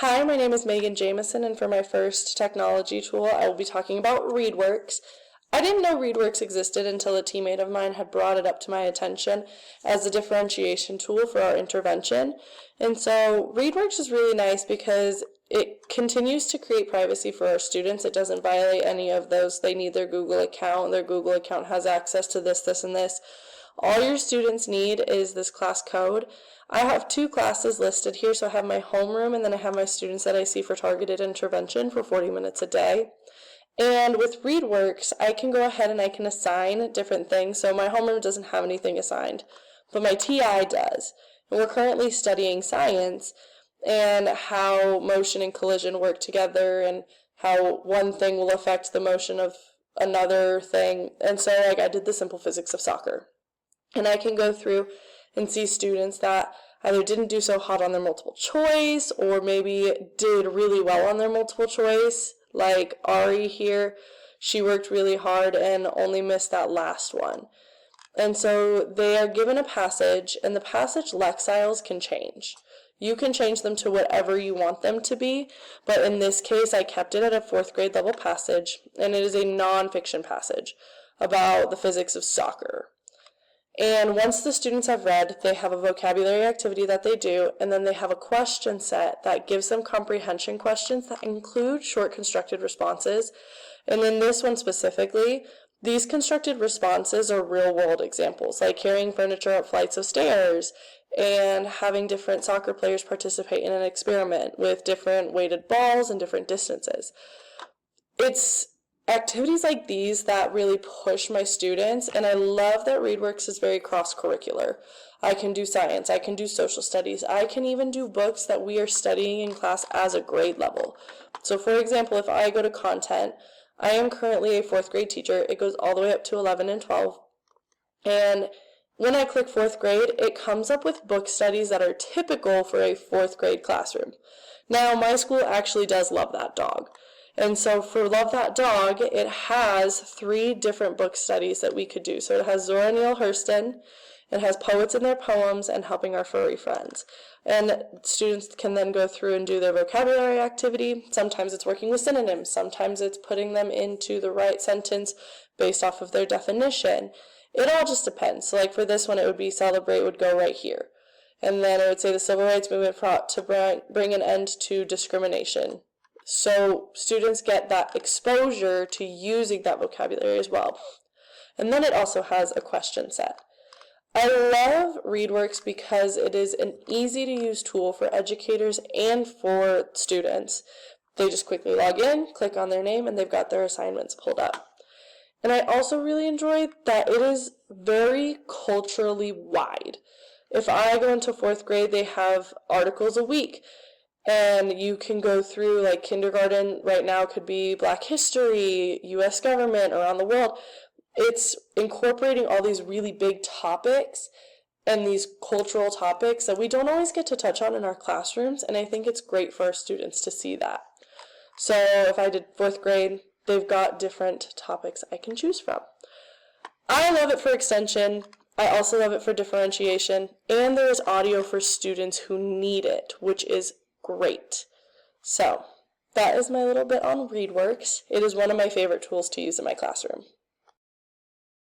Hi, my name is Megan Jamison, and for my first technology tool, I will be talking about Readworks. I didn't know Readworks existed until a teammate of mine had brought it up to my attention as a differentiation tool for our intervention. And so Readworks is really nice because it continues to create privacy for our students. It doesn't violate any of those. They need their Google account. Their Google account has access to this, this, and this. All your students need is this class code. I have two classes listed here, so I have my homeroom and then I have my students that I see for targeted intervention for 40 minutes a day. And with Readworks, I can go ahead and I can assign different things. So my homeroom doesn't have anything assigned, but my TI does. And we're currently studying science and how motion and collision work together and how one thing will affect the motion of another thing. And so I did the simple physics of soccer. And I can go through and see students that either didn't do so hot on their multiple choice or maybe did really well on their multiple choice. Like Ari here, she worked really hard and only missed that last one. And so they are given a passage, and the passage lexiles can change. You can change them to whatever you want them to be, but in this case I kept it at a 4th grade level passage, and it is a non-fiction passage about the physics of soccer. And once the students have read, they have a vocabulary activity that they do, and then they have a question set that gives them comprehension questions that include short constructed responses. And in this one specifically, these constructed responses are real-world examples, like carrying furniture up flights of stairs and having different soccer players participate in an experiment with different weighted balls and different distances. It's activities like these that really push my students, and I love that Readworks is very cross-curricular. I can do science, I can do social studies, I can even do books that we are studying in class as a grade level. So for example, if I go to content, I am currently a 4th grade teacher. It goes all the way up to 11 and 12. And when I click 4th grade, it comes up with book studies that are typical for a 4th grade classroom. Now, my school actually does Love That Dog. And so for Love That Dog, it has 3 different book studies that we could do. So it has Zora Neale Hurston, it has Poets and Their Poems, and Helping Our Furry Friends. And students can then go through and do their vocabulary activity. Sometimes it's working with synonyms. Sometimes it's putting them into the right sentence based off of their definition. It all just depends. So like for this one, it would be celebrate would go right here. And then it would say the civil rights movement fought to bring an end to discrimination. So students get that exposure to using that vocabulary as well. And then it also has a question set. I love Readworks because it is an easy to use tool for educators and for students. They just quickly log in, click on their name, and they've got their assignments pulled up. And I also really enjoy that it is very culturally wide. If I go into 4th grade, they have articles a week. And you can go through, like kindergarten right now could be Black history, U.S. government, around the world. It's incorporating all these really big topics and these cultural topics that we don't always get to touch on in our classrooms, and I think it's great for our students to see that. So if I did 4th grade, they've got different topics I can choose from. I love it for extension. I also love it for differentiation, and there is audio for students who need it, which is great. So that is my little bit on Readworks. It is one of my favorite tools to use in my classroom.